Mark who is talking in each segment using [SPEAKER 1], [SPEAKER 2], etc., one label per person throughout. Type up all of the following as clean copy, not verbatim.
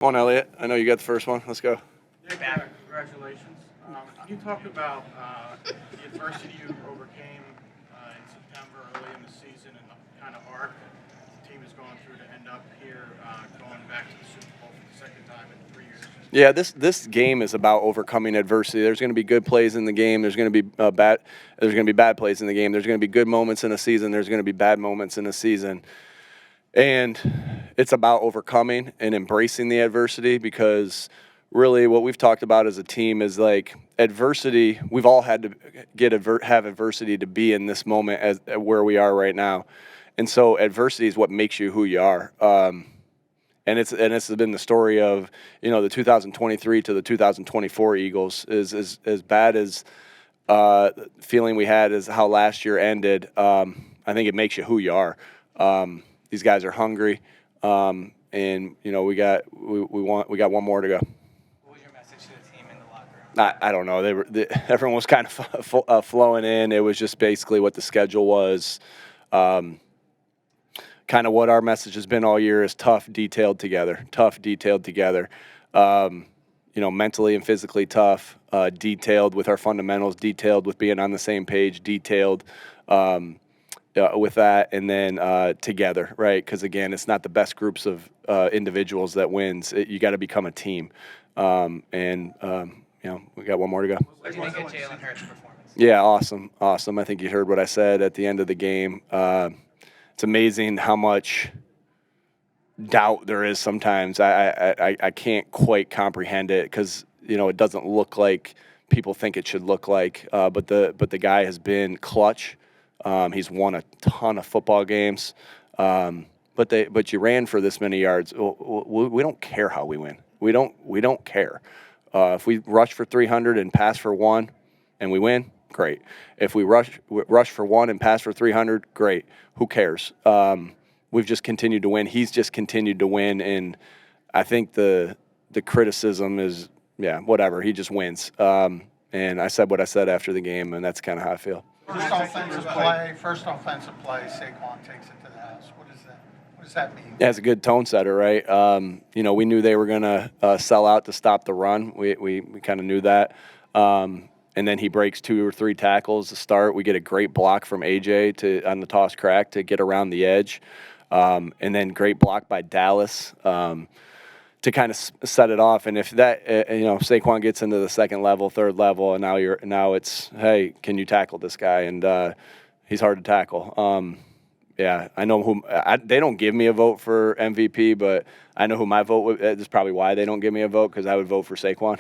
[SPEAKER 1] Come on, Elliot. I know you got the first one. Let's go.
[SPEAKER 2] Nick, congratulations. Can you talk about the adversity you overcame in September, early in the season, and the kind of arc the team is going through to end up here, going back to the Super Bowl for the second time in 3 years?
[SPEAKER 1] Yeah, this game is about overcoming adversity. There's going to be good plays in the game. There's going to be bad. There's going to be bad plays in the game. There's going to be good moments in a season. There's going to be bad moments in a season. And it's about overcoming and embracing the adversity, because really what we've talked about as a team is like adversity. We've all had to have adversity to be in this moment as where we are right now. And so adversity is what makes you who you are. And it's been the story of, the 2023 to the 2024 Eagles is as bad as feeling we had as how last year ended. I think it makes you who you are. These guys are hungry, and we got one more to go.
[SPEAKER 3] What was your message to the team in the locker room?
[SPEAKER 1] I don't know. Everyone was kind of flowing in. It was just basically what the schedule was. Kind of what our message has been all year is tough, detailed together. Mentally and physically tough, detailed with our fundamentals, detailed with being on the same page, detailed with that, and then together, right? Because, again, it's not the best groups of individuals that wins. You got to become a team. We got one more to go.
[SPEAKER 3] What do you think of Jalen Hurts' performance?
[SPEAKER 1] Yeah, awesome. I think you heard what I said at the end of the game. It's amazing how much doubt there is sometimes. I can't quite comprehend it because, it doesn't look like people think it should look like. But the guy has been clutch. He's won a ton of football games. But you ran for this many yards. We don't care how we win. We don't care. If we rush for 300 and pass for 1 and we win, great. If we rush for 1 and pass for 300, great. Who cares? We've just continued to win. He's just continued to win, and I think the criticism is, whatever. He just wins. And I said what I said after the game, and that's kind of how I feel.
[SPEAKER 4] First offensive play, Saquon takes it to the house. What does that mean?
[SPEAKER 1] Yeah, it's a good tone setter, right? We knew they were going to sell out to stop the run. We kind of knew that. And then he breaks 2 or 3 tackles to start. We get a great block from AJ on the toss crack to get around the edge. And then great block by Dallas to kind of set it off. And if that, Saquon gets into the second level, third level, and now it's, hey, can you tackle this guy? And he's hard to tackle. I know they don't give me a vote for MVP, but I know who my vote would. That's probably why they don't give me a vote, because I would vote for Saquon.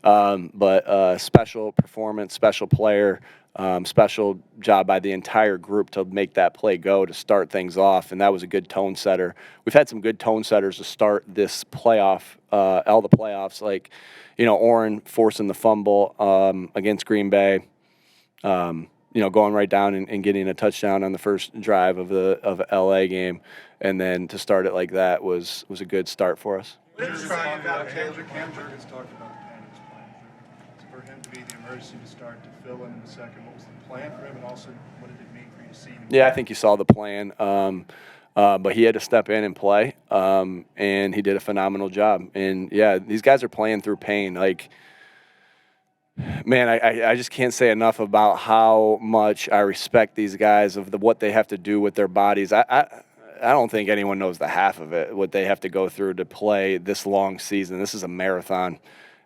[SPEAKER 1] But special performance, special player, special job by the entire group to make that play go to start things off, and that was a good tone setter. We've had some good tone setters to start this playoff, all the playoffs, like, Oren forcing the fumble against Green Bay. Going right down and getting a touchdown on the first drive of the LA game, and then to start it like that was a good start for us.
[SPEAKER 2] What did you say about Jalen?
[SPEAKER 5] Cam Jurgens talked about the pain he was playing through. For him to be the emergency to start to fill in the second, what was the plan for him, and also what did it mean for you to see him?
[SPEAKER 1] Yeah, I think you saw the plan. But he had to step in and play, and he did a phenomenal job. And, these guys are playing through pain. Like, man, I just can't say enough about how much I respect these guys of what they have to do with their bodies. I don't think anyone knows the half of it, what they have to go through to play this long season. This is a marathon.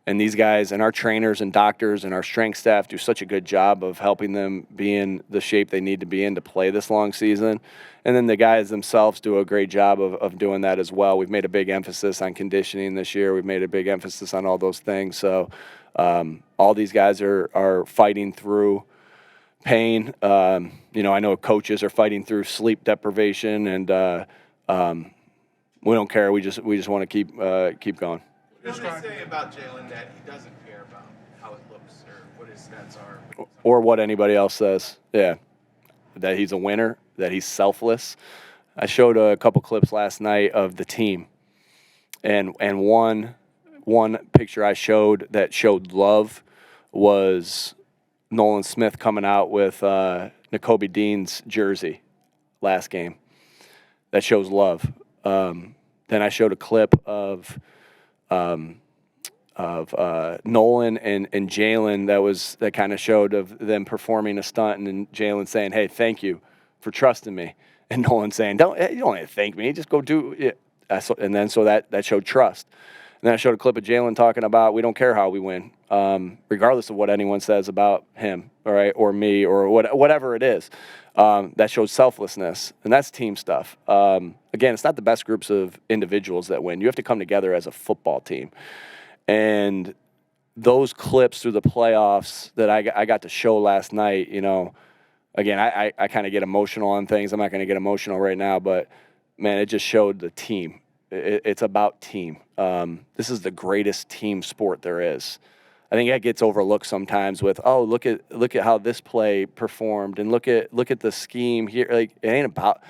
[SPEAKER 1] And these guys and our trainers and doctors and our strength staff do such a good job of helping them be in the shape they need to be in to play this long season. And then the guys themselves do a great job of doing that as well. We've made a big emphasis on conditioning this year. We've made a big emphasis on all those things. So all these guys are fighting through pain. I know coaches are fighting through sleep deprivation, and we don't care. We just want to keep going.
[SPEAKER 2] What do they say about Jalen that he doesn't care about how it looks or what his stats are?
[SPEAKER 1] Or what anybody else says. Yeah. That he's a winner, that he's selfless. I showed a couple clips last night of the team. And one picture I showed that showed love was Nolan Smith coming out with Nakobe Dean's jersey last game. That shows love. Then I showed a clip of Nolan and Jalen that kind of showed of them performing a stunt, and then Jalen saying, "Hey, thank you for trusting me," and Nolan saying, you don't have to thank me, just go do it." And then so that showed trust. And then I showed a clip of Jalen talking about we don't care how we win, regardless of what anyone says about him, all right, or me, or whatever it is. That shows selflessness, and that's team stuff. Again, it's not the best groups of individuals that win. You have to come together as a football team. And those clips through the playoffs that I got to show last night, again, I kind of get emotional on things. I'm not going to get emotional right now, but, man, it just showed the team. It's about team. This is the greatest team sport there is. I think that gets overlooked sometimes with, look at how this play performed, and look at the scheme here. Like, it ain't about.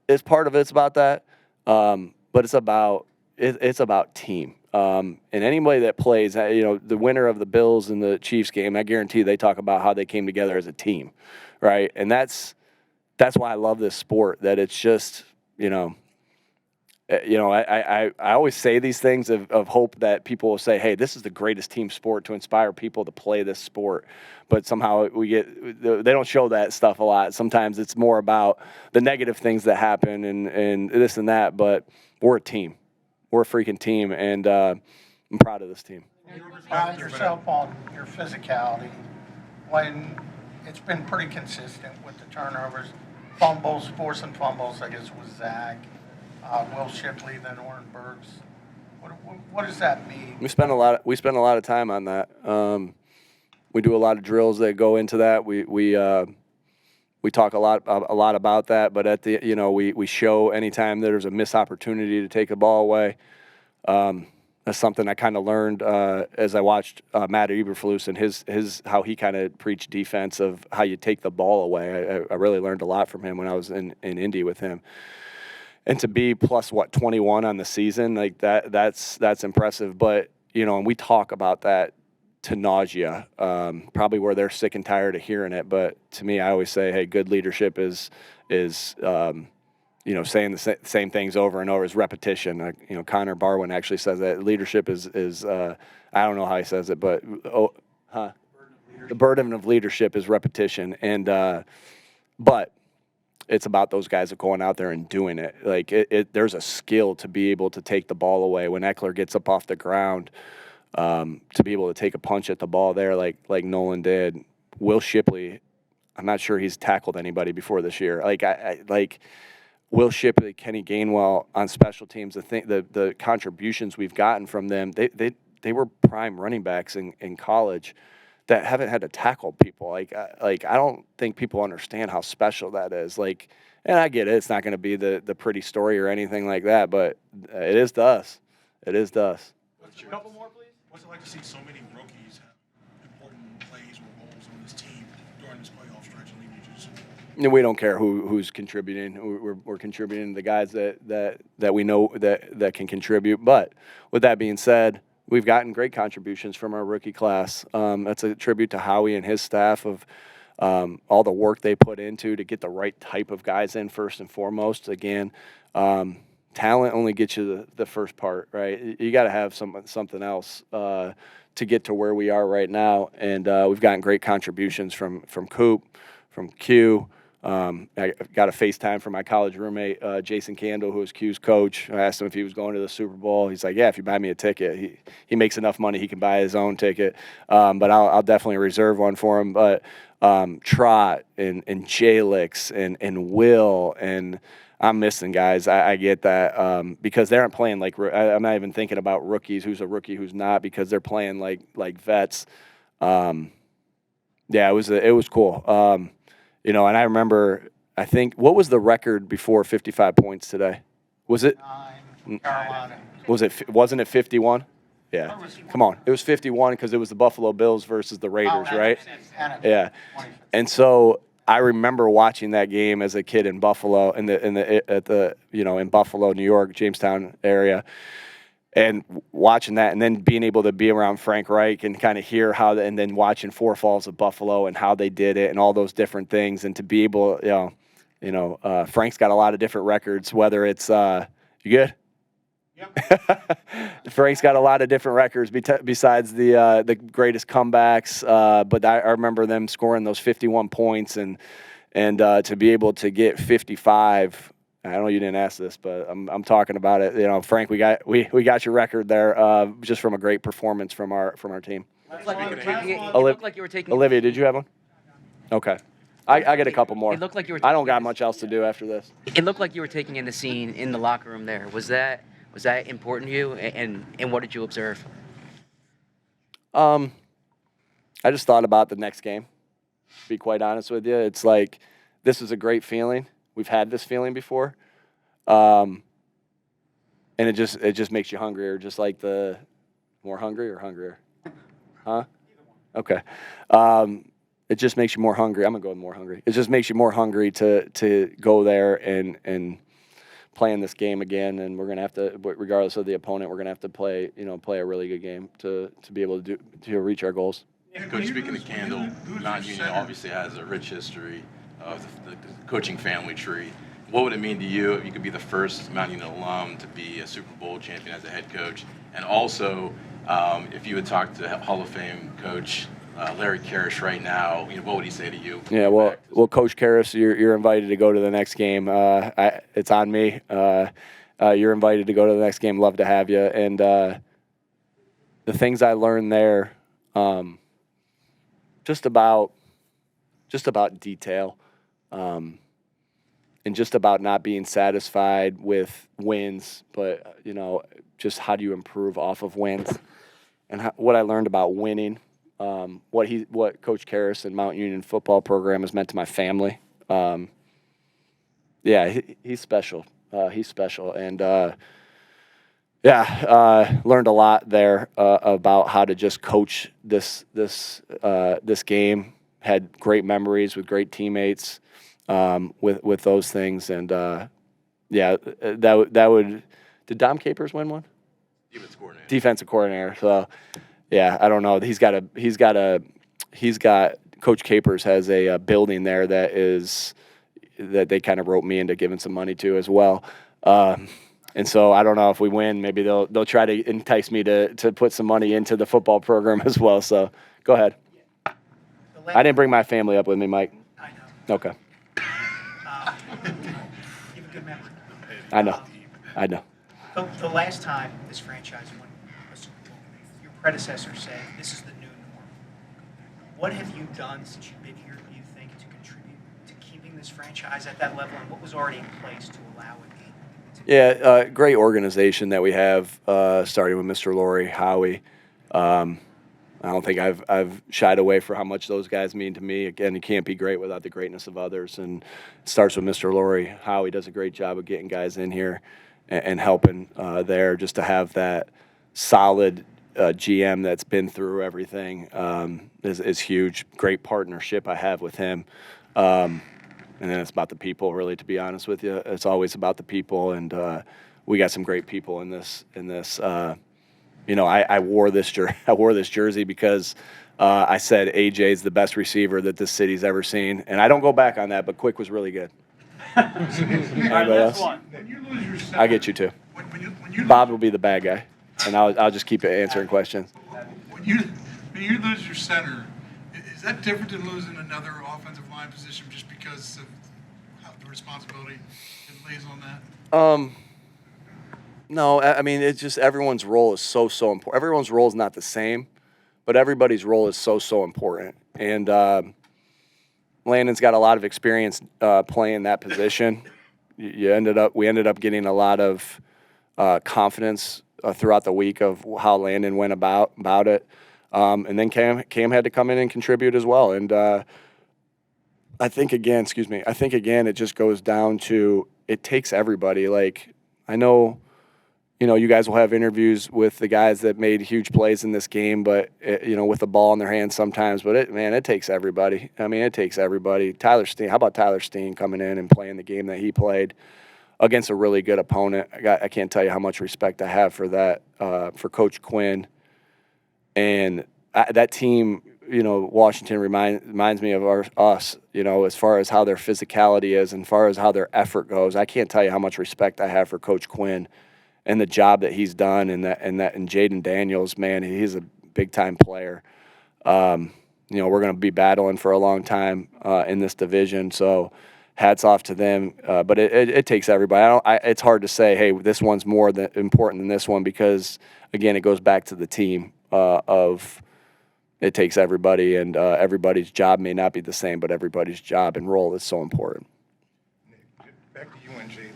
[SPEAKER 1] It's part of it's about that, but it's about team. And anybody that plays, the winner of the Bills and the Chiefs game, I guarantee they talk about how they came together as a team, right? And that's why I love this sport. That it's just, I always say these things of hope that people will say, hey, this is the greatest team sport to inspire people to play this sport. But somehow they don't show that stuff a lot. Sometimes it's more about the negative things that happen and this and that. But we're a team. We're a freaking team, and I'm proud of this team.
[SPEAKER 4] You pride yourself on your physicality when it's been pretty consistent with the turnovers, fumbles, forcing fumbles, I guess, with Zach. Will Shipley, then Oren Burks. What does that mean?
[SPEAKER 1] We spend a lot of time on that. We do a lot of drills that go into that. We talk a lot about that. But at the we show anytime there's a missed opportunity to take the ball away. That's something I kind of learned as I watched Matt Eberflus and his how he kind of preached defense of how you take the ball away. I really learned a lot from him when I was in Indy with him. And to be plus 21 on the season, like that's impressive. But and we talk about that to nausea, probably where they're sick and tired of hearing it. But to me, I always say, hey, good leadership is saying the same things over and over is repetition. Connor Barwin actually says that leadership is I don't know how he says it, but the burden of leadership is repetition. And but it's about those guys that going out there and doing it. Like there's a skill to be able to take the ball away when Eckler gets up off the ground, to be able to take a punch at the ball there, like Nolan did. Will Shipley, I'm not sure he's tackled anybody before this year. Like Will Shipley, Kenny Gainwell on special teams. The contributions we've gotten from them, they were prime running backs in college that haven't had to tackle people. Like I don't think people understand how special that is. Like, and I get it. It's not going to be the pretty story or anything like that, but it is to us. It is to us.
[SPEAKER 2] A couple more, please. What's it like to see so many rookies have important plays or roles on this team during this playoff stretch?
[SPEAKER 1] We don't care who's contributing. We're contributing to the guys that we know that can contribute. But with that being said, we've gotten great contributions from our rookie class. That's a tribute to Howie and his staff of all the work they put into to get the right type of guys in first and foremost. Again, talent only gets you the first part, right? You got to have something else to get to where we are right now. And we've gotten great contributions from Coop, from Q. I got a FaceTime from my college roommate, Jason Candle, who was Q's coach. I asked him if he was going to the Super Bowl. He's like, yeah, if you buy me a ticket. He makes enough money, he can buy his own ticket. But I'll definitely reserve one for him. But Trot and Jalix and Will, and I'm missing guys. I get that because they aren't playing like – I'm not even thinking about rookies, who's a rookie, who's not, because they're playing like vets. Yeah, it was cool. And I remember, I think, what was the record before 55 points today? Was it?
[SPEAKER 4] 9, Carolina.
[SPEAKER 1] Wasn't it 51? Yeah. Come on. It was 51 because it was the Buffalo Bills versus the Raiders, right? Yeah. And so I remember watching that game as a kid in Buffalo, in Buffalo, New York, Jamestown area. And watching that, and then being able to be around Frank Reich and kind of hear how, and then watching Four Falls of Buffalo and how they did it and all those different things, and to be able, Frank's got a lot of different records. Whether it's you good? Frank's got a lot of different records besides the greatest comebacks, but I remember them scoring those 51 points and to be able to get 55. I know you didn't ask this, but I'm talking about it. You know, Frank, we got your record there just from a great performance from our team.
[SPEAKER 6] It looked like you were taking.
[SPEAKER 1] Olivia, did you have one? Okay. I get a couple more.
[SPEAKER 6] It looked like you were.
[SPEAKER 1] I don't got much else to do after this.
[SPEAKER 6] It looked like you were taking in the scene in the locker room there. Was that important to you? And what did you observe?
[SPEAKER 1] I just thought about the next game. To be quite honest with you, it's like this is a great feeling. We've had this feeling before, and it just makes you hungrier. Just like the more hungry or hungrier, huh? Okay. It just makes you more hungry. I'm gonna go with more hungry. It just makes you more hungry to go there and play in this game again. And we're gonna have to, regardless of the opponent, we're gonna have to play a really good game to be able to reach our goals.
[SPEAKER 7] Coach, speaking of Candle, Mount Union obviously has a rich history of the coaching family tree. What would it mean to you if you could be the first Mount Union alum to be a Super Bowl champion as a head coach? And also, if you would talk to Hall of Fame coach Larry Karish right now, what would he say to you?
[SPEAKER 1] Yeah, well, Coach Karras, you're invited to go to the next game. It's on me. You're invited to go to the next game. Love to have you. And the things I learned there, just about detail, and just about not being satisfied with wins, but just how do you improve off of wins, and what I learned about winning. What Coach Karras and Mount Union football program has meant to my family. He's special. He's special, and learned a lot there about how to just coach this game. Had great memories with great teammates with those things, and that would. Did Dom Capers win one? Defensive coordinator. So. Yeah, I don't know. He's got Coach Capers has a building there that they kind of roped me into giving some money to as well. And so I don't know if we win, maybe they'll try to entice me to put some money into the football program as well. So go ahead. I didn't bring my family up with me, Mike.
[SPEAKER 8] I know.
[SPEAKER 1] Okay.
[SPEAKER 8] You have a good memory.
[SPEAKER 1] I know.
[SPEAKER 8] The last time this franchise won a Super Bowl, your predecessor said this is the new norm. What have you done since you've been here, do you think, to contribute to keeping this franchise at that level, and what was already in place to allow it?
[SPEAKER 1] Yeah, great organization that we have, starting with Mr. Laurie, Howie. I don't think I've shied away for how much those guys mean to me. Again, you can't be great without the greatness of others, and it starts with Mr. Laurie. Howie does a great job of getting guys in here and helping there, just to have that solid GM that's been through everything is huge. Great partnership I have with him. And then it's about the people, really, to be honest with you. It's always about the people, and we got some great people in this. I wore this jersey because I said AJ's the best receiver that this city's ever seen, and I don't go back on that. But Quick was really good. Anybody else?
[SPEAKER 5] When you lose your center,
[SPEAKER 1] I get you too.
[SPEAKER 5] When you
[SPEAKER 1] Bob will be the bad guy, and I'll just keep answering questions.
[SPEAKER 5] When you lose your center, is that different than losing another offensive line position just because of how the responsibility it lays on that?
[SPEAKER 1] No, I mean, it's just everyone's role is so important. Everyone's role is not the same, but everybody's role is so important. And Landon's got a lot of experience playing that position. We ended up getting a lot of confidence throughout the week of how Landon went about it. And then Cam had to come in and contribute as well. And I think again, it just goes down to it takes everybody. Like, I know, you guys will have interviews with the guys that made huge plays in this game, but with the ball in their hands sometimes. But it takes everybody. I mean, it takes everybody. Tyler Steen. How about Tyler Steen coming in and playing the game that he played against a really good opponent? I can't tell you how much respect I have for that, for Coach Quinn. And that team, Washington reminds me of us, as far as how their physicality is and as far as how their effort goes. I can't tell you how much respect I have for Coach Quinn and the job that he's done, and Jaden Daniels, man, he's a big time player. You know, we're going to be battling for a long time in this division, so hats off to them. But it takes everybody. It's hard to say, hey, this one's more important than this one, because again, it goes back to the team of it takes everybody, and everybody's job may not be the same, but everybody's job and role is so important.
[SPEAKER 9] Nick, back to you and Jalen.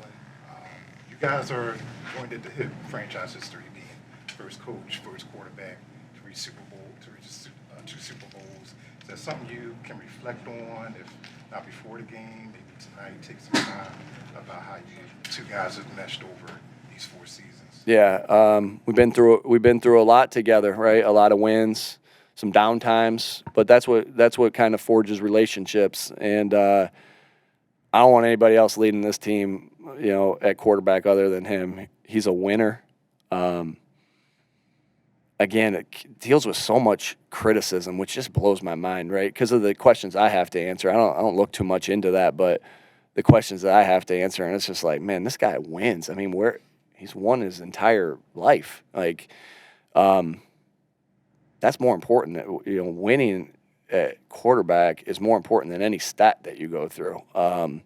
[SPEAKER 9] You guys are joined at the hip, franchise history, being first coach, first quarterback to reach two Super Bowls. Is that something you can reflect on, if not before the game, maybe tonight, take some time about how you two guys have meshed over these 4 seasons?
[SPEAKER 1] Yeah, we've been through a lot together, right? A lot of wins, some downtimes, but that's what kind of forges relationships. And I don't want anybody else leading this team, you know, at quarterback other than him. He's a winner. Again, it deals with so much criticism, which just blows my mind, right? Because of the questions I have to answer. I don't look too much into that, but the questions that I have to answer, and it's just like, man, this guy wins. I mean, he's won his entire life. Like, that's more important. You know, winning at quarterback is more important than any stat that you go through. And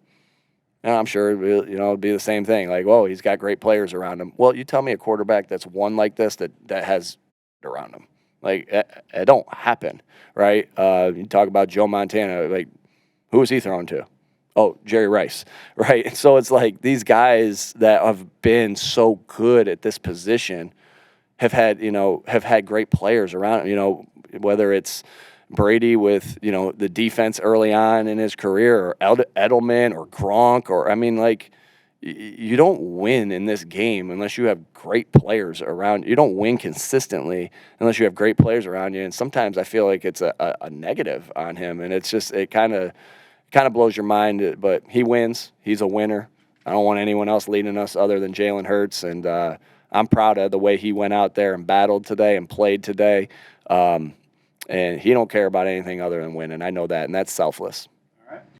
[SPEAKER 1] I'm sure it'll be the same thing. Like, whoa, he's got great players around him. Well, you tell me a quarterback that's won like this that has around him. Like, it don't happen, right? You talk about Joe Montana. Like, who was he thrown to? Oh, Jerry Rice, right? So it's like these guys that have been so good at this position have had great players around. You know, whether it's Brady with, you know, the defense early on in his career, or Edelman or Gronk, or I mean, like, you don't win in this game unless you have great players around. You don't win consistently unless you have great players around you. And sometimes I feel like it's a negative on him, and it's just it kind of blows your mind. But he wins. He's a winner. I don't want anyone else leading us other than Jalen Hurts, and I'm proud of the way he went out there and battled today and played today. And he don't care about anything other than winning. I know that, and that's selfless.